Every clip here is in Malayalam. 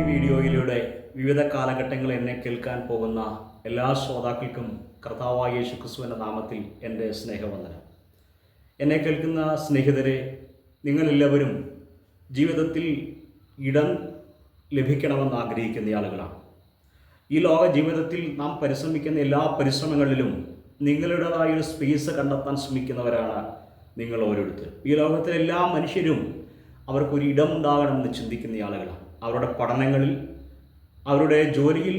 വീഡിയോയിലൂടെ വിവിധ കാലഘട്ടങ്ങളിൽ എന്നെ കേൾക്കാൻ പോകുന്ന എല്ലാ ശ്രോതാക്കൾക്കും കർത്താവായ യേശു ക്രിസ്തുവിൻ്റെ നാമത്തിൽ എൻ്റെ സ്നേഹവന്ദനം. എന്നെ കേൾക്കുന്ന സ്നേഹിതരെ, നിങ്ങളെല്ലാവരും ജീവിതത്തിൽ ഇടം ലഭിക്കണമെന്ന് ആഗ്രഹിക്കുന്ന ആളുകളാണ്. ഈ ലോക ജീവിതത്തിൽ നാം പരിശ്രമിക്കുന്ന എല്ലാ പരിശ്രമങ്ങളിലും നിങ്ങളുടേതായൊരു സ്പേസ് കണ്ടെത്താൻ ശ്രമിക്കുന്നവരാണ് നിങ്ങൾ ഓരോരുത്തരും. ഈ ലോകത്തിലെ എല്ലാ മനുഷ്യരും അവർക്കൊരു ഇടമുണ്ടാകണമെന്ന് ചിന്തിക്കുന്ന ആളുകളാണ്. അവരുടെ പഠനങ്ങളിൽ, അവരുടെ ജോലിയിൽ,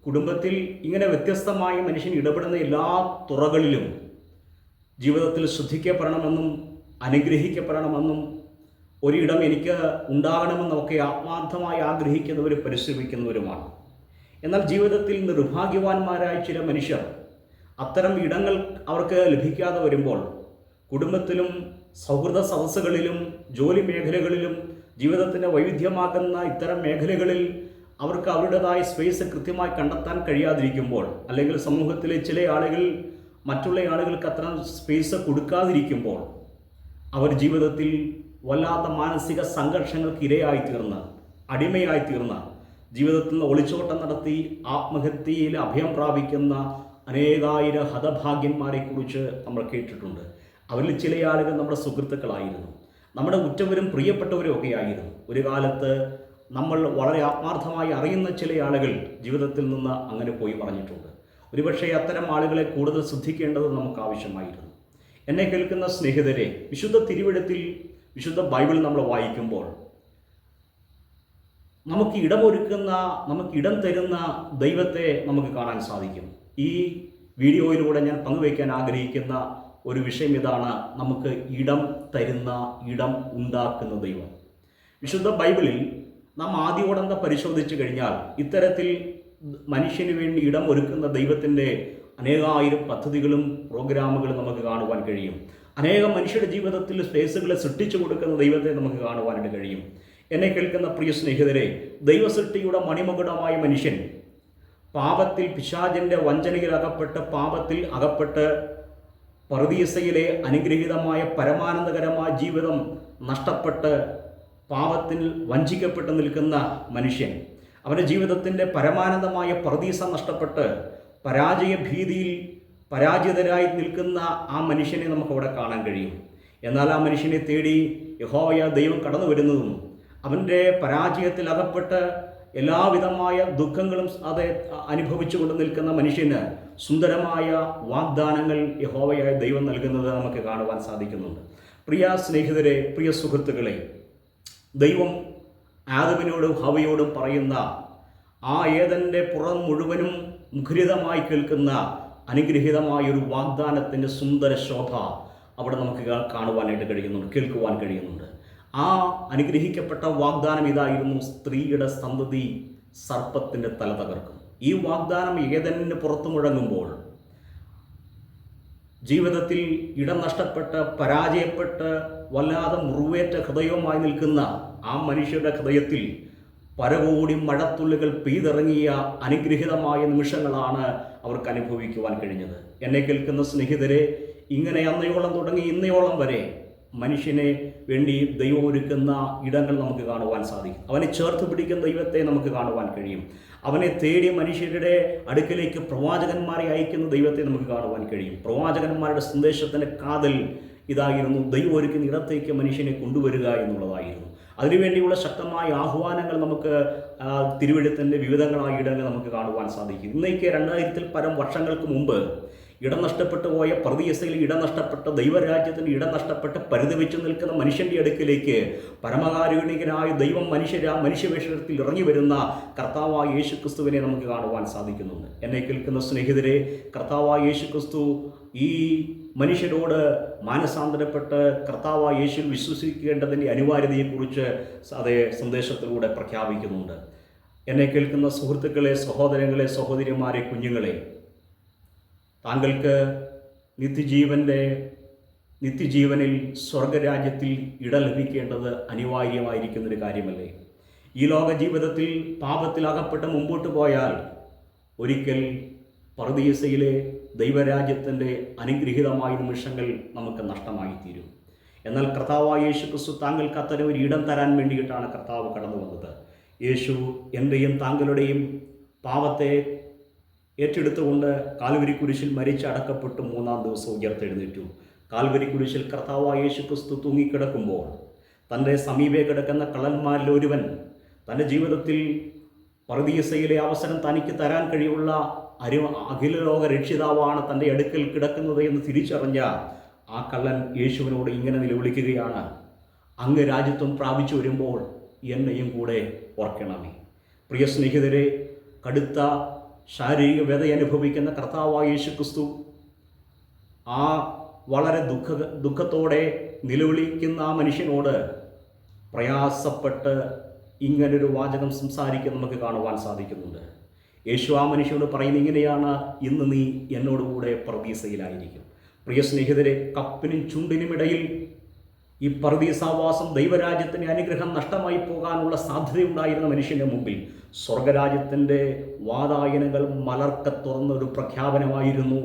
കുടുംബത്തിൽ, ഇങ്ങനെ വ്യത്യസ്തമായി മനുഷ്യൻ ഇടപെടുന്ന എല്ലാ തുറകളിലും ജീവിതത്തിൽ ശ്രദ്ധിക്കപ്പെടണമെന്നും അനുഗ്രഹിക്കപ്പെടണമെന്നും ഒരിടം എനിക്ക് ഉണ്ടാകണമെന്നൊക്കെ ആത്മാർത്ഥമായി ആഗ്രഹിക്കുന്നവരും പരിശ്രമിക്കുന്നവരുമാണ്. എന്നാൽ ജീവിതത്തിൽ നിർഭാഗ്യവാന്മാരായ ചില മനുഷ്യർ അത്തരം ഇടങ്ങൾ അവർക്ക് ലഭിക്കാതെ വരുമ്പോൾ കുടുംബത്തിലും സൗഹൃദ സദസ്സുകളിലും ജോലി മേഖലകളിലും ജീവിതത്തിൻ്റെ വൈവിധ്യമാക്കുന്ന ഇത്തരം മേഖലകളിൽ അവർക്ക് അവരുടേതായ സ്പേസ് കൃത്യമായി കണ്ടെത്താൻ കഴിയാതിരിക്കുമ്പോൾ, അല്ലെങ്കിൽ സമൂഹത്തിലെ ചില ആളുകൾ മറ്റുള്ള ആളുകൾക്ക് അത്തരം സ്പേസ് കൊടുക്കാതിരിക്കുമ്പോൾ അവർ ജീവിതത്തിൽ വല്ലാത്ത മാനസിക സംഘർഷങ്ങൾക്ക് ഇരയായിത്തീർന്ന്, അടിമയായിത്തീർന്ന് ജീവിതത്തിൽ നിന്ന് ഒളിച്ചോട്ടം നടത്തി ആത്മഹത്യയിൽ അഭയം പ്രാപിക്കുന്ന അനേകായിരം ഹതഭാഗ്യന്മാരെക്കുറിച്ച് നമ്മൾ കേട്ടിട്ടുണ്ട്. അവരിൽ ചില ആളുകൾ നമ്മുടെ സുഹൃത്തുക്കളായിരുന്നു, നമ്മുടെ ഉറ്റവരും പ്രിയപ്പെട്ടവരും ഒക്കെ ആയിരുന്നു. ഒരു കാലത്ത് നമ്മൾ വളരെ ആത്മാർത്ഥമായി അറിയുന്ന ചില ആളുകൾ ജീവിതത്തിൽ നിന്ന് അങ്ങനെ പോയി പറഞ്ഞിട്ടുണ്ട്. ഒരുപക്ഷെ അത്തരം ആളുകളെ കൂടുതൽ ശ്രദ്ധിക്കേണ്ടത് നമുക്ക് ആവശ്യമായിരുന്നു. എന്നെ കേൾക്കുന്ന സ്നേഹിതരെ, വിശുദ്ധ തിരുവെഴുത്തിൽ, വിശുദ്ധ ബൈബിൾ നമ്മൾ വായിക്കുമ്പോൾ നമുക്ക് ഇടം തരുന്ന ദൈവത്തെ നമുക്ക് കാണാൻ സാധിക്കും. ഈ വീഡിയോയിലൂടെ ഞാൻ പങ്കുവയ്ക്കാൻ ആഗ്രഹിക്കുന്ന ഒരു വിഷയം ഇതാണ്: നമുക്ക് ഇടം തരുന്ന, ഇടം ഉണ്ടാക്കുന്ന ദൈവം. വിശുദ്ധ ബൈബിളിൽ നാം ആദ്യോടന്ത പരിശോധിച്ചു കഴിഞ്ഞാൽ ഇത്തരത്തിൽ മനുഷ്യന് വേണ്ടി ഇടം ഒരുക്കുന്ന ദൈവത്തിൻ്റെ അനേകായിരം പദ്ധതികളും പ്രോഗ്രാമുകളും നമുക്ക് കാണുവാൻ കഴിയും. അനേകം മനുഷ്യരുടെ ജീവിതത്തിൽ സ്പേസുകളെ സൃഷ്ടിച്ചു കൊടുക്കുന്ന ദൈവത്തെ നമുക്ക് കാണുവാനായിട്ട് കഴിയും. എന്നെ കേൾക്കുന്ന പ്രിയ സ്നേഹിതരെ, ദൈവസൃഷ്ടിയുടെ മണിമകുടമായ മനുഷ്യൻ പാപത്തിൽ, പിശാചിൻ്റെ വഞ്ചനയിൽ പാപത്തിൽ അകപ്പെട്ട് പറുദീസയിലെ അനുഗ്രഹീതമായ പരമാനന്ദകരമായ ജീവിതം നഷ്ടപ്പെട്ട് പാപത്തിൽ വഞ്ചിക്കപ്പെട്ട് നിൽക്കുന്ന മനുഷ്യൻ, അവൻ്റെ ജീവിതത്തിൻ്റെ പരമാനന്ദമായ പറുദീസ നഷ്ടപ്പെട്ട് പരാജയ ഭീതിയിൽ പരാജിതരായി നിൽക്കുന്ന ആ മനുഷ്യനെ നമുക്കവിടെ കാണാൻ കഴിയും. എന്നാൽ ആ മനുഷ്യനെ തേടി യഹോവയായ ദൈവം കടന്നു വരുന്നതും അവൻ്റെ പരാജയത്തിൽ അകപ്പെട്ട് എല്ലാവിധമായ ദുഃഖങ്ങളും അത് അനുഭവിച്ചു കൊണ്ട് നിൽക്കുന്ന മനുഷ്യന് സുന്ദരമായ വാഗ്ദാനങ്ങൾ യഹോവയായ ദൈവം നൽകുന്നത് നമുക്ക് കാണുവാൻ സാധിക്കുന്നുണ്ട്. പ്രിയ സ്നേഹിതരെ, പ്രിയ സുഹൃത്തുക്കളെ, ദൈവം ആദമിനോടും ഹവയോടും പറയുന്ന ആ ഏദൻ്റെ പുറം മുഴുവനും മുഖരിതമായി കേൾക്കുന്ന അനുഗ്രഹീതമായൊരു വാഗ്ദാനത്തിൻ്റെ സുന്ദര ശോഭ അവിടെ നമുക്ക് കാണുവാനായിട്ട് കഴിയുന്നുണ്ട്, കേൾക്കുവാൻ കഴിയുന്നുണ്ട്. ആ അനുഗ്രഹിക്കപ്പെട്ട വാഗ്ദാനം ഇതായിരുന്നു: സ്ത്രീയുടെ സന്തതി സർപ്പത്തിൻ്റെ തല തകർക്കും. ഈ വാഗ്ദാനം ഏദനിന് പുറത്തു മുഴങ്ങുമ്പോൾ ജീവിതത്തിൽ ഇടം നഷ്ടപ്പെട്ട് പരാജയപ്പെട്ട് വല്ലാതെ മുറിവേറ്റ ഹൃദയവുമായി നിൽക്കുന്ന ആ മനുഷ്യരുടെ ഹൃദയത്തിൽ പരകോടി മഴത്തുള്ളികൾ പെയ്തിറങ്ങിയ അനുഗ്രഹീതമായ നിമിഷങ്ങളാണ് അവർക്ക് അനുഭവിക്കുവാൻ കഴിഞ്ഞത്. എന്നെ കേൾക്കുന്ന സ്നേഹിതരെ, ഇങ്ങനെ അന്നയോളം തുടങ്ങി ഇന്നയോളം വരെ മനുഷ്യനെ വേണ്ടി ദൈവം ഒരുക്കുന്ന ഇടങ്ങൾ നമുക്ക് കാണുവാൻ സാധിക്കും. അവനെ ചേർത്ത് പിടിക്കുന്ന ദൈവത്തെ നമുക്ക് കാണുവാൻ കഴിയും. അവനെ തേടി മനുഷ്യരുടെ അടുക്കലേക്ക് പ്രവാചകന്മാരെ അയക്കുന്ന ദൈവത്തെ നമുക്ക് കാണുവാൻ കഴിയും. പ്രവാചകന്മാരുടെ സന്ദേശത്തിൻ്റെ കാതൽ ഇതായിരുന്നു: ദൈവം ഒരുക്കുന്ന ഇടത്തേക്ക് മനുഷ്യനെ കൊണ്ടുവരിക എന്നുള്ളതായിരുന്നു. അതിനുവേണ്ടിയുള്ള ശക്തമായ ആഹ്വാനങ്ങൾ നമുക്ക് തിരുവെഴുത്തിൻ്റെ വിവിധങ്ങളായ ഇടങ്ങൾ നമുക്ക് കാണുവാൻ സാധിക്കും. ഇന്നേക്ക് 2000-ൽ പരം വർഷങ്ങൾക്ക് മുമ്പ് ഇടം നഷ്ടപ്പെട്ടു പോയ പറുദീസയിൽ ഇടം നഷ്ടപ്പെട്ട ദൈവരാജ്യത്തിന് ഇടം നഷ്ടപ്പെട്ട് പരിതപിച്ചു നിൽക്കുന്ന മനുഷ്യൻ്റെ അടുക്കിലേക്ക് പരമകാരുണികനായ ദൈവം മനുഷ്യവേഷത്തിൽ ഇറങ്ങി വരുന്ന കർത്താവായ യേശു ക്രിസ്തുവിനെ നമുക്ക് കാണുവാൻ സാധിക്കുന്നുണ്ട്. എന്നെ കേൾക്കുന്ന സ്നേഹിതരെ, കർത്താവായ യേശു ക്രിസ്തു ഈ മനുഷ്യരോട് മാനസാന്തരപ്പെട്ട് കർത്താവായ യേശുവിൽ വിശ്വസിക്കേണ്ടതിൻ്റെ അനിവാര്യതയെക്കുറിച്ച് അതേ സന്ദേശത്തിലൂടെ പ്രഖ്യാപിക്കുന്നുണ്ട്. എന്നെ കേൾക്കുന്ന സുഹൃത്തുക്കളെ, സഹോദരങ്ങളെ, സഹോദരിമാരെ, കുഞ്ഞുങ്ങളെ, താങ്കൾക്ക് നിത്യജീവനിൽ സ്വർഗരാജ്യത്തിൽ ഇടം ലഭിക്കേണ്ടത് അനിവാര്യമായിരിക്കുന്നൊരു കാര്യമല്ലേ? ഈ ലോക ജീവിതത്തിൽ പാപത്തിൽ അകപ്പെട്ട് മുമ്പോട്ട് പോയാൽ ഒരിക്കൽ പറുദീസയിലെ ദൈവരാജ്യത്തിൻ്റെ അനുഗ്രഹീതമായ നിമിഷങ്ങൾ നമുക്ക് നഷ്ടമായി തീരും. എന്നാൽ കർത്താവായ യേശു ക്രിസ്തു താങ്കൾക്ക് അത്തരം ഒരു ഇടം തരാൻ വേണ്ടിയിട്ടാണ് കർത്താവ് കടന്നു വന്നത്. യേശു എൻ്റെയും താങ്കളുടെയും പാപത്തെ ഏറ്റെടുത്തുകൊണ്ട് കാൽവരി കുരിശിൽ മരിച്ച് അടക്കപ്പെട്ടു 3-ാം ദിവസം ഉയർത്തെഴുന്നേറ്റു. കാൽവരി കുരിശിൽ കർത്താവായ യേശു ക്രിസ്തു തൂങ്ങിക്കിടക്കുമ്പോൾ തൻ്റെ സമീപേ കിടക്കുന്ന കള്ളന്മാരിൽ ഒരുവൻ തൻ്റെ ജീവിതത്തിൽ പറുദീസയിലെ അവസരം തനിക്ക് തരാൻ കഴിയുള്ള അഖിലലോക രക്ഷിതാവാണ് തൻ്റെ അടുക്കൽ കിടക്കുന്നത് എന്ന് തിരിച്ചറിഞ്ഞ ആ കള്ളൻ യേശുവിനോട് ഇങ്ങനെ നിലവിളിക്കുകയാണ്, അങ്ങ് രാജ്യത്വം പ്രാപിച്ചു വരുമ്പോൾ എന്നെയും കൂടെ ഓർക്കണമേ. പ്രിയ സ്നേഹിതരെ, കടുത്ത ശാരീരിക വ്യത അനുഭവിക്കുന്ന കർത്താവായ യേശു ക്രിസ്തു ആ വളരെ ദുഃഖത്തോടെ നിലവിളിക്കുന്ന ആ മനുഷ്യനോട് പ്രയാസപ്പെട്ട് ഇങ്ങനൊരു വാചകം സംസാരിക്കാൻ നമുക്ക് കാണുവാൻ സാധിക്കുന്നുണ്ട്. യേശു ആ മനുഷ്യനോട് പറയുന്നത് ഇങ്ങനെയാണ്, ഇന്ന് നീ എന്നോടുകൂടെ പറുദീസയിലായിരിക്കും. പ്രിയ സ്നേഹിതരെ, കപ്പിനും ചുണ്ടിനുമിടയിൽ ഈ പറുദീസാവാസം ദൈവരാജ്യത്തിൻ്റെ അനുഗ്രഹം നഷ്ടമായി പോകാനുള്ള സാധ്യതയുണ്ടായിരുന്ന മനുഷ്യൻ്റെ മുമ്പിൽ സ്വർഗരാജ്യത്തിൻ്റെ വാതായനങ്ങൾ മലർക്ക തുറന്നൊരു പ്രഖ്യാപനമായിരുന്നു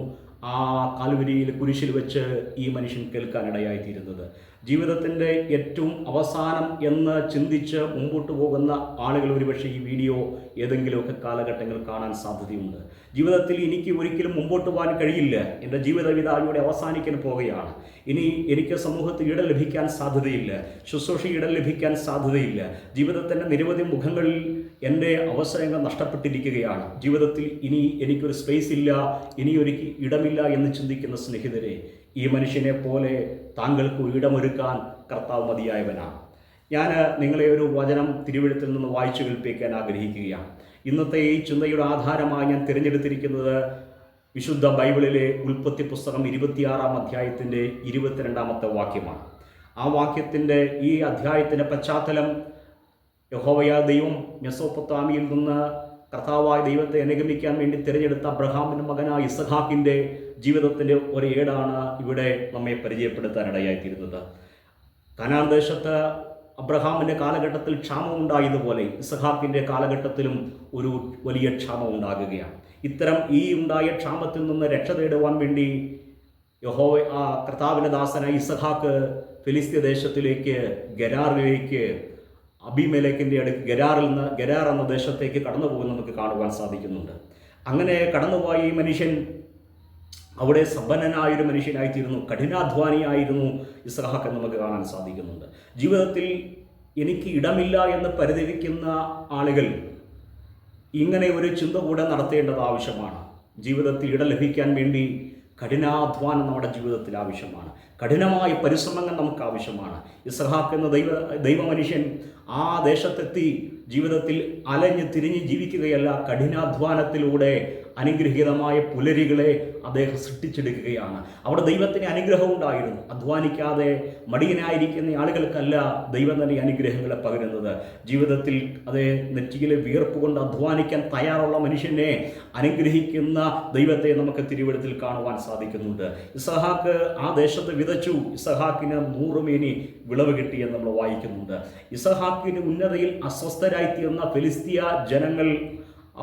ആ കാൽവരിയിൽ കുരിശിൽ വെച്ച് ഈ മനുഷ്യൻ കേൾക്കാനിടയായിത്തീരുന്നത്. ജീവിതത്തിൻ്റെ ഏറ്റവും അവസാനം എന്ന് ചിന്തിച്ച് മുമ്പോട്ട് പോകുന്ന ആളുകൾ ഒരുപക്ഷെ ഈ വീഡിയോ ഏതെങ്കിലുമൊക്കെ കാലഘട്ടങ്ങൾ കാണാൻ സാധ്യതയുണ്ട്. ജീവിതത്തിൽ എനിക്ക് ഒരിക്കലും മുമ്പോട്ട് പോകാൻ കഴിയില്ല, എൻ്റെ ജീവിതവിധായുടെ അവസാനിക്കാൻ പോകുകയാണ്, ഇനി എനിക്ക് സമൂഹത്തിൽ ഇടം ലഭിക്കാൻ സാധ്യതയില്ല, ശുശ്രൂഷ ഇടം ലഭിക്കാൻ സാധ്യതയില്ല, ജീവിതത്തിൻ്റെ നിരവധി മുഖങ്ങളിൽ എൻ്റെ അവസരങ്ങൾ നഷ്ടപ്പെട്ടിരിക്കുകയാണ്, ജീവിതത്തിൽ ഇനി എനിക്കൊരു സ്പേസ് ഇല്ല, ഇനി ഒരു ഇടമില്ല എന്ന് ചിന്തിക്കുന്ന സ്നേഹിതരെ, ഈ മനുഷ്യനെ പോലെ താങ്കൾക്ക് ഇടമൊരുക്കാൻ കർത്താവ് മതിയായവനാണ്. ഞാൻ നിങ്ങളെ ഒരു വചനം തിരുവെഴുത്തിൽ നിന്ന് വായിച്ചു കേൾപ്പിക്കാൻ ആഗ്രഹിക്കുകയാണ്. ഇന്നത്തെ ഈ ചിന്തയുടെ ആധാരമായി ഞാൻ തിരഞ്ഞെടുത്തിരിക്കുന്നത് വിശുദ്ധ ബൈബിളിലെ ഉൽപ്പത്തി പുസ്തകം 26-ാം അധ്യായത്തിൻ്റെ 22-ാമത്തെ വാക്യമാണ്. ആ വാക്യത്തിൻ്റെ ഈ അധ്യായത്തിൻ്റെ പശ്ചാത്തലം യഹോവയായ ദൈവം മെസൊപ്പൊത്താമിയിൽ നിന്ന് കർത്താവായ ദൈവത്തെ അനുഗമിക്കാൻ വേണ്ടി തിരഞ്ഞെടുത്ത അബ്രഹാമിൻ്റെ മകനായ ഇസഹാക്കിൻ്റെ ജീവിതത്തിൻ്റെ ഒരു ഏടാണ് ഇവിടെ നമ്മെ പരിചയപ്പെടുത്താനിടയായിത്തീരുന്നത്. കനാൻ ദേശത്ത് അബ്രഹാമിൻ്റെ കാലഘട്ടത്തിൽ ക്ഷാമം ഉണ്ടായതുപോലെ ഇസഹാക്കിൻ്റെ കാലഘട്ടത്തിലും ഒരു വലിയ ക്ഷാമം ഉണ്ടാകുകയാണ്. ഇത്തരം ഈ ഉണ്ടായ ക്ഷാമത്തിൽ നിന്ന് രക്ഷ നേടുവാൻ വേണ്ടി കർത്താവിൻ്റെ ദാസനായ ഇസഹാക്ക് ഫിലിസ്ത്യ ദേശത്തിലേക്ക് ഗരാറിലേക്ക് അബീമേലെക്കിൻ്റെ അടുക്ക് ഗരാർ എന്ന ദേശത്തേക്ക് കടന്നു പോകുന്നത് നമുക്ക് കാണുവാൻ സാധിക്കുന്നുണ്ട്. അങ്ങനെ കടന്നുപോയ ഈ മനുഷ്യൻ അവിടെ സമ്പന്നനായൊരു മനുഷ്യനായിത്തീരുന്നു, കഠിനാധ്വാനിയായിരുന്നു ഇസ്ഹാക്ക് എന്ന് നമുക്ക് കാണാൻ സാധിക്കുന്നുണ്ട്. ജീവിതത്തിൽ എനിക്ക് ഇടമില്ല എന്ന് പരിതപിക്കുന്ന ആളുകൾ ഇങ്ങനെ ഒരു ചിന്ത കൂടെ നടത്തേണ്ടത് ആവശ്യമാണ്. ജീവിതത്തിൽ ഇടം ലഭിക്കാൻ വേണ്ടി കഠിനാധ്വാനം നമ്മുടെ ജീവിതത്തിൽ ആവശ്യമാണ്, കഠിനമായ പരിശ്രമങ്ങൾ നമുക്ക് ആവശ്യമാണ്. ഇസ്ഹാക്ക് എന്ന ദൈവമനുഷ്യൻ ആ ദേശത്തെത്തി ജീവിതത്തിൽ അലഞ്ഞ് തിരിഞ്ഞ് ജീവിക്കുകയല്ല, കഠിനാധ്വാനത്തിലൂടെ അനുഗ്രഹീതമായ പുലരികളെ അദ്ദേഹം സൃഷ്ടിച്ചെടുക്കുകയാണ്. അവിടെ ദൈവത്തിന് അനുഗ്രഹം ഉണ്ടായിരുന്നു. അധ്വാനിക്കാതെ മടിയനായിരിക്കുന്ന ആളുകൾക്കല്ല ദൈവം തന്നെ അനുഗ്രഹങ്ങളെ പകരുന്നത്. ജീവിതത്തിൽ അതേ നെറ്റിയിലെ വിയർപ്പ് കൊണ്ട് അധ്വാനിക്കാൻ തയ്യാറുള്ള മനുഷ്യനെ അനുഗ്രഹിക്കുന്ന ദൈവത്തെ നമുക്ക് തിരുവെഴുത്തിൽ കാണുവാൻ സാധിക്കുന്നുണ്ട്. ഇസഹാക്ക് ആ ദേശത്ത് വിതച്ചു, ഇസഹാക്കിന് 100 മേനി വിളവ് കിട്ടിയെന്ന് നമ്മൾ വായിക്കുന്നുണ്ട്. ഇസഹാക്കിന് ഉന്നതയിൽ അസ്വസ്ഥരായിത്തീർന്ന ഫെലിസ്തീയ ജനങ്ങൾ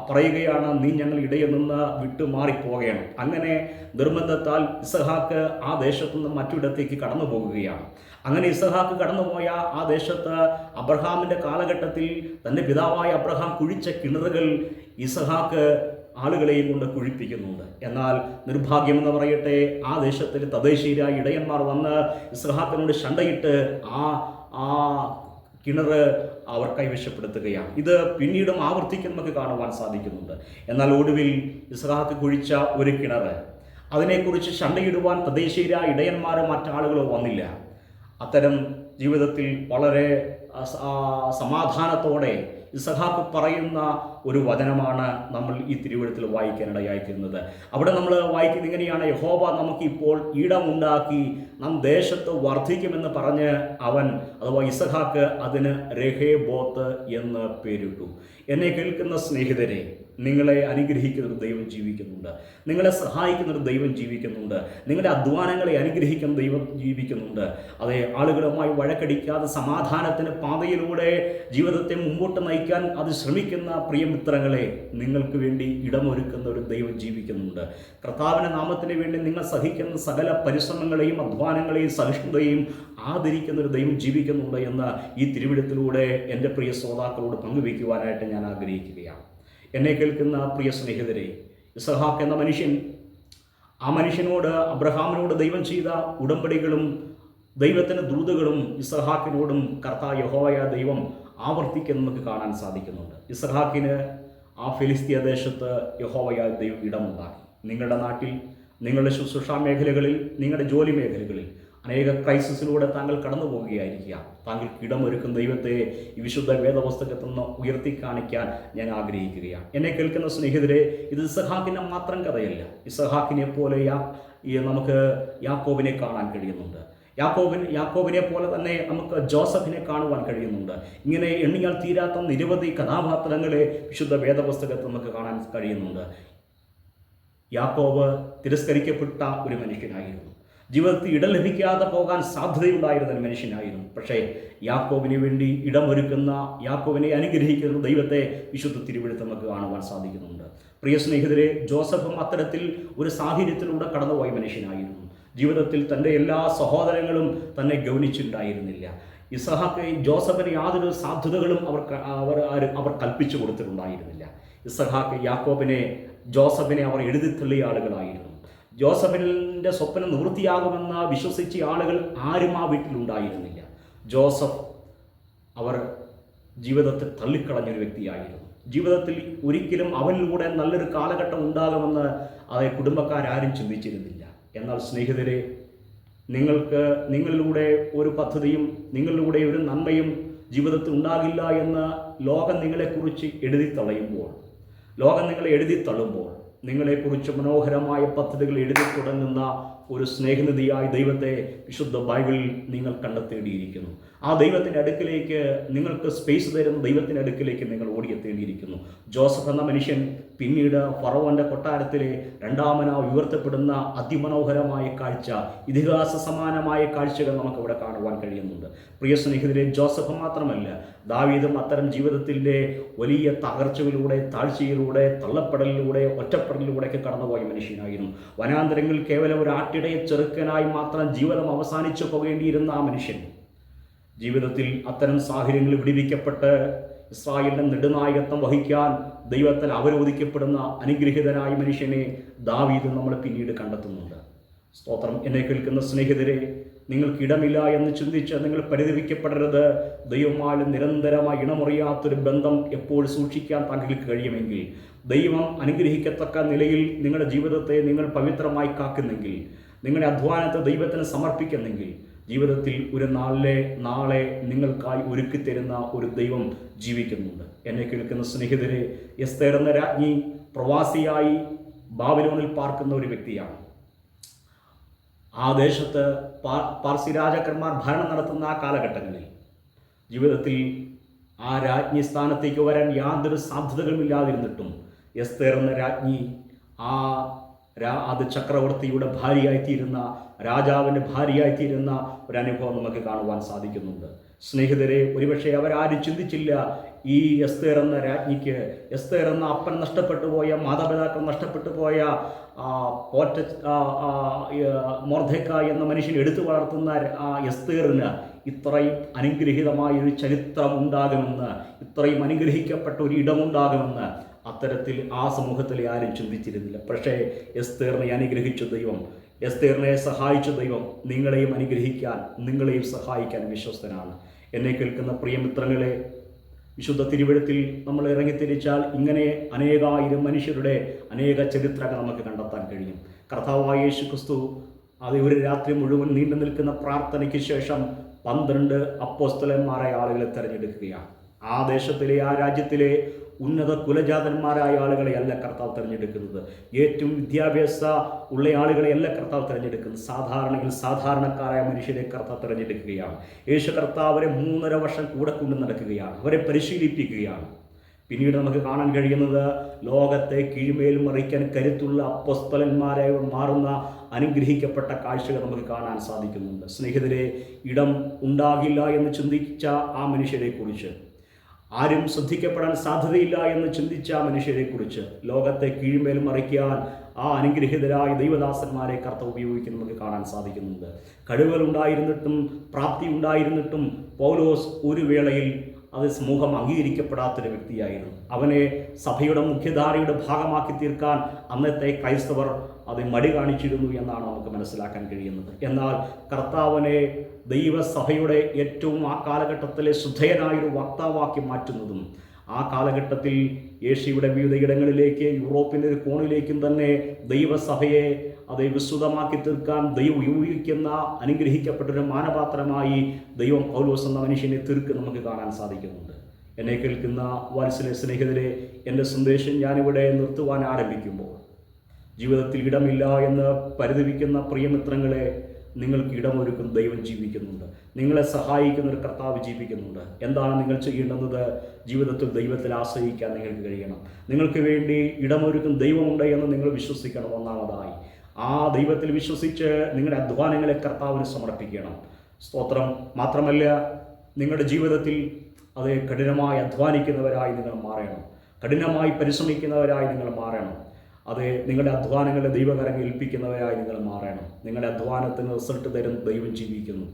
പറയുകയാണ്, നീ ഞങ്ങൾ ഇടയിൽ നിന്ന് വിട്ടുമാറിപ്പോകണം. അങ്ങനെ നിർബന്ധത്താൽ ഇസഹാക്ക് ആ ദേശത്തു നിന്ന് മറ്റൊരിടത്തേക്ക് കടന്നു പോകുകയാണ്. അങ്ങനെ ഇസഹാക്ക് കടന്നുപോയ ആ ദേശത്ത് അബ്രഹാമിൻ്റെ കാലഘട്ടത്തിൽ തൻ്റെ പിതാവായ അബ്രഹാം കുഴിച്ച കിണറുകൾ ഇസഹാക്ക് ആളുകളെയും കൊണ്ട് കുഴിപ്പിക്കുന്നുണ്ട്. എന്നാൽ നിർഭാഗ്യമെന്ന് പറയട്ടെ, ആ ദേശത്തിൽ തദ്ദേശീയരായ ഇടയന്മാർ വന്ന് ഇസ്ഹാക്കിനോട് ശണ്ടയിട്ട് ആ കിണർ അവർ കൈവശപ്പെടുത്തുകയാണ്. ഇത് പിന്നീടും ആവർത്തിക്കുന്ന നമുക്ക് കാണുവാൻ സാധിക്കുന്നുണ്ട്. എന്നാൽ ഒടുവിൽ ഇസ്ഹാക്ക് കുഴിച്ച ഒരു കിണർ, അതിനെക്കുറിച്ച് ശണ്ടയിടുവാൻ തദ്ദേശീയരായ ഇടയന്മാരോ മറ്റാളുകളോ വന്നില്ല. അത്തരം ജീവിതത്തിൽ വളരെ സമാധാനത്തോടെ ഇസഹാക്ക് പറയുന്ന ഒരു വചനമാണ് നമ്മൾ ഈ തിരുവെഴുത്തിൽ വായിക്കാനിടയായിത്തീരുന്നത്. അവിടെ നമ്മൾ വായിക്കുന്നത് ഇങ്ങനെയാണ്, യഹോവ നമുക്കിപ്പോൾ ഇടമുണ്ടാക്കി നാം ദേശത്ത് വർദ്ധിക്കുമെന്ന് പറഞ്ഞ് അവൻ അഥവാ ഇസഹാക്ക് അതിന് രഹേബോത്ത് എന്ന് പേരിട്ടു. എന്നെ കേൾക്കുന്ന സ്നേഹിതരെ, നിങ്ങളെ അനുഗ്രഹിക്കുന്നൊരു ദൈവം ജീവിക്കുന്നുണ്ട്, നിങ്ങളെ സഹായിക്കുന്നൊരു ദൈവം ജീവിക്കുന്നുണ്ട്, നിങ്ങളുടെ അധ്വാനങ്ങളെ അനുഗ്രഹിക്കുന്ന ദൈവം ജീവിക്കുന്നുണ്ട്. അതേ, ആളുകളുമായി വഴക്കടിക്കാതെ സമാധാനത്തിന് പാതയിലൂടെ ജീവിതത്തെ മുമ്പോട്ട് നയിക്കാൻ അത് ശ്രമിക്കുന്ന പ്രിയ പ്രിയമിത്രങ്ങളെ, നിങ്ങൾക്ക് വേണ്ടി ഇടമൊരുക്കുന്ന ഒരു ദൈവം ജീവിക്കുന്നുണ്ട്. കർത്താവിൻ്റെ നാമത്തിന് വേണ്ടി നിങ്ങൾ സഹിക്കുന്ന സകല പരിശ്രമങ്ങളെയും അധ്വാനങ്ങളെയും സഹിഷ്ണുതയും ആദരിക്കുന്ന ഒരു ദൈവം ജീവിക്കുന്നുണ്ട് എന്ന് ഈ തിരുവെഴുത്തിലൂടെ എൻ്റെ പ്രിയ ശ്രോതാക്കളോട് പങ്കുവയ്ക്കുവാനായിട്ട് ഞാൻ ആഗ്രഹിക്കുകയാണ്. എന്നെ കേൾക്കുന്ന പ്രിയ സ്നേഹിതരെ, ഇസഹാക്ക് എന്ന മനുഷ്യൻ, ആ മനുഷ്യനോട്, അബ്രഹാമിനോട് ദൈവം ചെയ്ത ഉടമ്പടികളും ദൈവത്തിൻ്റെ ദൂതുകളും ഇസഹാക്കിനോടും കർത്താവ് യഹോവയായ ദൈവം ആവർത്തിക്കാൻ നമുക്ക് കാണാൻ സാധിക്കുന്നുണ്ട്. ഇസഹാക്കിന് ആ ഫിലിസ്തീയ ദേശത്ത് യഹോവയായ ദൈവം ഇടമുണ്ടാക്കി. നിങ്ങളുടെ നാട്ടിൽ, നിങ്ങളുടെ ശുശ്രൂഷാ മേഖലകളിൽ, നിങ്ങളുടെ ജോലി മേഖലകളിൽ അനേക ക്രൈസിസിലൂടെ താങ്കൾ കടന്നു പോവുകയായിരിക്കുക. താങ്കൾക്ക് ഇടമൊരുക്കുന്ന ദൈവത്തെ ഈ വിശുദ്ധ വേദപുസ്തകത്തിൽ നിന്ന് ഉയർത്തി കാണിക്കാൻ ഞാൻ ആഗ്രഹിക്കുകയാണ്. എന്നെ കേൾക്കുന്ന സ്നേഹിതരെ, ഇത് ഇസഹാക്കിൻ്റെ മാത്രം കഥയല്ല. ഇസഹാക്കിനെ പോലെ നമുക്ക് യാക്കോബിനെ കാണാൻ കഴിയുന്നുണ്ട്. യാക്കോബിനെ പോലെ തന്നെ നമുക്ക് ജോസഫിനെ കാണുവാൻ കഴിയുന്നുണ്ട്. ഇങ്ങനെ എണ്ണിയാൽ തീരാത്ത നിരവധി കഥാപാത്രങ്ങളെ വിശുദ്ധ വേദപുസ്തകത്തിൽ നമുക്ക് കാണാൻ കഴിയുന്നുണ്ട്. യാക്കോബ് തിരസ്കരിക്കപ്പെട്ട ഒരു മനുഷ്യനായിരുന്നു. ജീവിതത്തിൽ ഇടം ലഭിക്കാതെ പോകാൻ സാധ്യതയുണ്ടായിരുന്ന ഒരു മനുഷ്യനായിരുന്നു. പക്ഷേ യാക്കോബിന് വേണ്ടി ഇടമൊരുക്കുന്ന, യാക്കോബിനെ അനുഗ്രഹിക്കുന്ന ദൈവത്തെ വിശുദ്ധ തിരുവെഴുത്ത് നമുക്ക് കാണുവാൻ സാധിക്കുന്നുണ്ട്. പ്രിയ സ്നേഹിതരെ, ജോസഫും അത്തരത്തിൽ ഒരു സാഹചര്യത്തിലൂടെ കടന്നുപോയ മനുഷ്യനായിരുന്നു. ജീവിതത്തിൽ തൻ്റെ എല്ലാ സഹോദരങ്ങളും തന്നെ ഗൗനിച്ചിട്ടുണ്ടായിരുന്നില്ല. ജോസഫിന് യാതൊരു സാധ്യതകളും അവർ കൽപ്പിച്ചു കൊടുത്തിട്ടുണ്ടായിരുന്നില്ല. ജോസഫിനെ അവർ എഴുതിത്തള്ളിയ ആളുകളായിരുന്നു. ജോസഫിൻ്റെ സ്വപ്നം നിവൃത്തിയാകുമെന്ന് വിശ്വസിച്ച ആളുകൾ ആരും ആ വീട്ടിലുണ്ടായിരുന്നില്ല. ജോസഫ് അവർ ജീവിതത്തിൽ തള്ളിക്കളഞ്ഞൊരു വ്യക്തിയായിരുന്നു. ജീവിതത്തിൽ ഒരിക്കലും അവനിലൂടെ നല്ലൊരു കാലഘട്ടം ഉണ്ടാകുമെന്ന് കുടുംബക്കാരും ചിന്തിച്ചിരുന്നില്ല. എന്നാൽ സ്നേഹിതരെ, നിങ്ങളിലൂടെ ഒരു പദ്ധതിയും നിങ്ങളിലൂടെ ഒരു നന്മയും ജീവിതത്തിൽ ഉണ്ടാകില്ല എന്ന് ലോകം നിങ്ങളെക്കുറിച്ച് എഴുതിത്തള്ളുമ്പോൾ നിങ്ങളെക്കുറിച്ച് മനോഹരമായ പദ്ധതികൾ എഴുതി തുടങ്ങുന്ന ഒരു സ്നേഹനിധിയായ ദൈവത്തെ വിശുദ്ധ ബൈബിളിൽ നിങ്ങൾ കണ്ടെത്തേണ്ടിയിരിക്കുന്നു. ആ ദൈവത്തിൻ്റെ അടുക്കിലേക്ക്, നിങ്ങൾക്ക് സ്പേസ് തരുന്ന ദൈവത്തിൻ്റെ അടുക്കിലേക്ക് നിങ്ങൾ ഓടിയെത്തേണ്ടിയിരിക്കുന്നു. ജോസഫ് എന്ന മനുഷ്യൻ പിന്നീട് ഫറവോൻ്റെ കൊട്ടാരത്തിലെ രണ്ടാമനായി ഉയർത്തപ്പെടുന്ന അതിമനോഹരമായ കാഴ്ച, ഇതിഹാസ സമാനമായ കാഴ്ചകൾ നമുക്കിവിടെ കാണുവാൻ കഴിയുന്നുണ്ട്. പ്രിയ സ്നേഹിതരെ, ജോസഫ് മാത്രമല്ല, ദാവീദും അത്തരം ജീവിതത്തിൻ്റെ വലിയ തകർച്ചയിലൂടെ, താഴ്ചയിലൂടെ, തള്ളപ്പെടലിലൂടെ, ഒറ്റപ്പെടലിലൂടെയൊക്കെ കടന്നുപോയ മനുഷ്യനായിരുന്നു. വനാന്തരങ്ങളിൽ കേവലം ഒരു ആട്ടിടയ ചെറുക്കനായി മാത്രം ജീവിതം അവസാനിച്ചു പോകേണ്ടിയിരുന്ന ആ മനുഷ്യൻ ജീവിതത്തിൽ അത്തരം സാഹചര്യങ്ങളിൽ വിടിവിക്കപ്പെട്ട് ഇസ്രായേലിൻ്റെ നെടുനായകത്വം വഹിക്കാൻ ദൈവത്താൽ അവരോധിക്കപ്പെടുന്ന അനുഗ്രഹീതനായ മനുഷ്യനെ ദാവീദ് നമ്മൾ പിന്നീട് കണ്ടെത്തുന്നുണ്ട്. സ്തോത്രം. എന്നെ കേൾക്കുന്ന സ്നേഹിതരെ, നിങ്ങൾക്കിടമില്ല എന്ന് ചിന്തിച്ച് നിങ്ങൾ പരിതപിക്കപ്പെടരുത്. ദൈവവുമായി നിരന്തരമായി ഇണമുറിയാത്തൊരു ബന്ധം എപ്പോൾ സൂക്ഷിക്കാൻ താങ്കൾക്ക് കഴിയുമെങ്കിൽ, ദൈവം അനുഗ്രഹിക്കത്തക്ക നിലയിൽ നിങ്ങളുടെ ജീവിതത്തെ നിങ്ങൾ പവിത്രമായി കാക്കുന്നെങ്കിൽ, നിങ്ങളുടെ അധ്വാനത്തെ ദൈവത്തിന് സമർപ്പിക്കുന്നെങ്കിൽ, ജീവിതത്തിൽ ഒരു നാളെ നിങ്ങൾക്കായി ഒരുക്കിത്തരുന്ന ഒരു ദൈവം ജീവിക്കുന്നുണ്ട്. എന്നെ കേൾക്കുന്ന സ്നേഹിതരെ, എസ്തേർ എന്ന രാജ്ഞി പ്രവാസിയായി ബാബിലോണിൽ പാർക്കുന്ന ഒരു വ്യക്തിയാണ്. ആ ദേശത്ത് പാർസി രാജാക്കന്മാർ ഭരണം നടത്തുന്ന ആ കാലഘട്ടങ്ങളിൽ ജീവിതത്തിൽ ആ രാജ്ഞി സ്ഥാനത്തേക്ക് വരാൻ യാതൊരു സാധ്യതകളുമില്ലാതിരുന്നിട്ടും എസ്തേർ എന്ന രാജ്ഞി അത് ചക്രവർത്തിയുടെ ഭാര്യയായിത്തീരുന്ന, രാജാവിൻ്റെ ഭാര്യയായിത്തീരുന്ന ഒരനുഭവം നമുക്ക് കാണുവാൻ സാധിക്കുന്നുണ്ട്. സ്നേഹിതരെ, ഒരുപക്ഷെ അവരാരും ചിന്തിച്ചില്ല ഈ എസ്തേർ എന്ന രാജ്ഞിക്ക്, എസ്തേർ എന്ന അപ്പൻ നഷ്ടപ്പെട്ടു പോയ, മാതാപിതാക്കൾ നഷ്ടപ്പെട്ടു പോയ മൊർദെഖായി എന്ന മനുഷ്യൻ എടുത്തു വളർത്തുന്ന എസ്തേറിന് ഇത്രയും അനുഗ്രഹീതമായൊരു ചരിത്രം ഉണ്ടാകുമെന്ന്, ഇത്രയും അനുഗ്രഹിക്കപ്പെട്ട ഒരു ഇടമുണ്ടാകുമെന്ന് അത്തരത്തിൽ ആ സമൂഹത്തിലെ ആരും ചിന്തിച്ചിരുന്നില്ല. പക്ഷേ എസ്തേറിനെ അനുഗ്രഹിച്ച ദൈവം, എസ്തേറിനെ സഹായിച്ച ദൈവം നിങ്ങളെയും അനുഗ്രഹിക്കാൻ, നിങ്ങളെയും സഹായിക്കാൻ വിശ്വസ്തനാണ്. എന്നെ കേൾക്കുന്ന പ്രിയമിത്രങ്ങളെ, വിശുദ്ധ തിരുവെഴുത്തിൽ നമ്മൾ ഇറങ്ങിത്തിരിച്ചാൽ ഇങ്ങനെ അനേകായിരം മനുഷ്യരുടെ അനേക ചരിത്രങ്ങൾ നമുക്ക് കണ്ടെത്താൻ കഴിയും. കർത്താവായ യേശു ക്രിസ്തു ഒരു രാത്രി മുഴുവൻ നീണ്ടു നിൽക്കുന്ന പ്രാർത്ഥനയ്ക്ക് ശേഷം 12 അപ്പോസ്തലന്മാരായ ആളുകളെ തിരഞ്ഞെടുക്കുകയാണ്. ആ ദേശത്തിലെ, ആ രാജ്യത്തിലെ ഉന്നത കുലജാതന്മാരായ ആളുകളെ അല്ല കർത്താവ് തിരഞ്ഞെടുക്കുന്നത്. ഏറ്റവും വിദ്യാഭ്യാസ ഉള്ള ആളുകളെയല്ല കർത്താവ് തിരഞ്ഞെടുക്കുന്നത്. സാധാരണക്കാരായ മനുഷ്യരെ കർത്താവ് തിരഞ്ഞെടുക്കുകയാണ്. യേശു കർത്താവരെ 3.5 വർഷം കൂടെ കൊണ്ട് നടക്കുകയാണ്, അവരെ പരിശീലിപ്പിക്കുകയാണ്. പിന്നീട് നമുക്ക് കാണാൻ കഴിയുന്നത് ലോകത്തെ കീഴ്മേൽ മറിക്കാൻ കരുത്തുള്ള അപ്പോസ്തലന്മാരെ മാറുന്ന അനുഗ്രഹിക്കപ്പെട്ട കാഴ്ചകൾ നമുക്ക് കാണാൻ സാധിക്കുന്നുണ്ട്. സ്നേഹിതരെ, ഇടം ഉണ്ടാകില്ല എന്ന് ചിന്തിച്ച ആ മനുഷ്യരെ കുറിച്ച്, ആരും ശ്രദ്ധിക്കപ്പെടാൻ സാധ്യതയില്ല എന്ന് ചിന്തിച്ച മനുഷ്യരെക്കുറിച്ച് ലോകത്തെ കീഴ്മേൽ മറിക്കാൻ ആ അനുഗ്രഹീതരായ ദൈവദാസന്മാരെ കർത്താവ് ഉപയോഗിക്കുന്ന നമുക്ക് കാണാൻ സാധിക്കുന്നുണ്ട്. കഴിവുകളുണ്ടായിരുന്നിട്ടും പ്രാപ്തി ഉണ്ടായിരുന്നിട്ടും പൗലോസ് ഒരു വേളയിൽ അത് സമൂഹം അംഗീകരിക്കപ്പെടാത്തൊരു വ്യക്തിയായിരുന്നു. അവനെ സഭയുടെ മുഖ്യധാരയുടെ ഭാഗമാക്കി തീർക്കാൻ അന്നത്തെ ക്രൈസ്തവർ അത് മടി കാണിച്ചിരുന്നു എന്നാണ് നമുക്ക് മനസ്സിലാക്കാൻ കഴിയുന്നത്. എന്നാൽ കർത്താവിനെ ദൈവസഭയുടെ ഏറ്റവും ആ കാലഘട്ടത്തിലെ ശ്രദ്ധേയനായൊരു വക്താവാക്കി മാറ്റുന്നതും ആ കാലഘട്ടത്തിൽ ഏഷ്യയുടെ വിവിധ ഇടങ്ങളിലേക്ക് യൂറോപ്പിൻ്റെ ഒരു കോണിലേക്കും തന്നെ ദൈവസഭയെ അത് വിസ്തൃതമാക്കി തീർക്കാൻ ദൈവം ഉപയോഗിക്കുന്ന അനുഗ്രഹിക്കപ്പെട്ടൊരു മാനപാത്രമായി ദൈവം പൗലോസ് എന്ന മനുഷ്യനെ തീർക്കും നമുക്ക് കാണാൻ സാധിക്കുന്നുണ്ട്. എന്നെ കേൾക്കുന്ന വാത്സല്യ സ്നേഹിതരെ, എൻ്റെ സന്ദേശം ഞാനിവിടെ നിർത്തുവാൻ ആരംഭിക്കുമ്പോൾ ജീവിതത്തിൽ ഇടമില്ല എന്ന് പരിതപിക്കുന്ന പ്രിയമിത്രങ്ങളെ, നിങ്ങൾക്ക് ഇടമൊരുക്കും ദൈവം ജീവിക്കുന്നുണ്ട്. നിങ്ങളെ സഹായിക്കുന്ന ഒരു കർത്താവ് ജീവിക്കുന്നുണ്ട്. എന്താണ് നിങ്ങൾ ചെയ്യേണ്ടുന്നത്? ജീവിതത്തിൽ ദൈവത്തിൽ ആശ്രയിക്കാൻ നിങ്ങൾക്ക് കഴിയണം. നിങ്ങൾക്ക് വേണ്ടി ഇടമൊരുക്കും ദൈവമുണ്ട് എന്ന് നിങ്ങൾ വിശ്വസിക്കണം. ഒന്നാമതായി ആ ദൈവത്തിൽ വിശ്വസിച്ച് നിങ്ങളുടെ അധ്വാനങ്ങളെ കർത്താവിന് സമർപ്പിക്കണം. സ്തോത്രം. മാത്രമല്ല, നിങ്ങളുടെ ജീവിതത്തിൽ അത് കഠിനമായി അധ്വാനിക്കുന്നവരായി നിങ്ങൾ മാറണം. കഠിനമായി പരിശ്രമിക്കുന്നവരായി നിങ്ങൾ മാറണം. അത് നിങ്ങളുടെ അധ്വാനങ്ങളെ ദൈവകരം ഏൽപ്പിക്കുന്നവരായി നിങ്ങൾ മാറണം. നിങ്ങളുടെ അധ്വാനത്തിന് റിസൾട്ട് തരും ദൈവം ജീവിക്കുന്നു.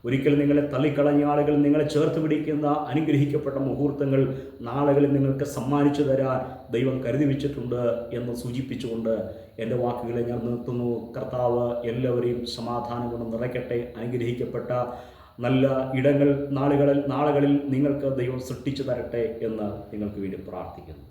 ഒരിക്കൽ നിങ്ങളെ തള്ളിക്കളഞ്ഞ ആളുകൾ നിങ്ങളെ ചേർത്ത് പിടിക്കുന്ന അനുഗ്രഹിക്കപ്പെട്ട മുഹൂർത്തങ്ങൾ നാളുകളിൽ നിങ്ങൾക്ക് സമ്മാനിച്ചു തരാൻ ദൈവം കരുതി വെച്ചിട്ടുണ്ട് എന്ന് സൂചിപ്പിച്ചുകൊണ്ട് എൻ്റെ വാക്കുകളെ ഞാൻ നിർത്തുന്നു. കർത്താവ് എല്ലാവരെയും സമാധാനം കൊണ്ട് നിറയ്ക്കട്ടെ. അനുഗ്രഹിക്കപ്പെട്ട നല്ല ഇടങ്ങൾ നാളുകളിൽ നിങ്ങൾക്ക് ദൈവം സൃഷ്ടിച്ചു തരട്ടെ എന്ന് നിങ്ങൾക്ക് വേണ്ടി പ്രാർത്ഥിക്കുന്നു.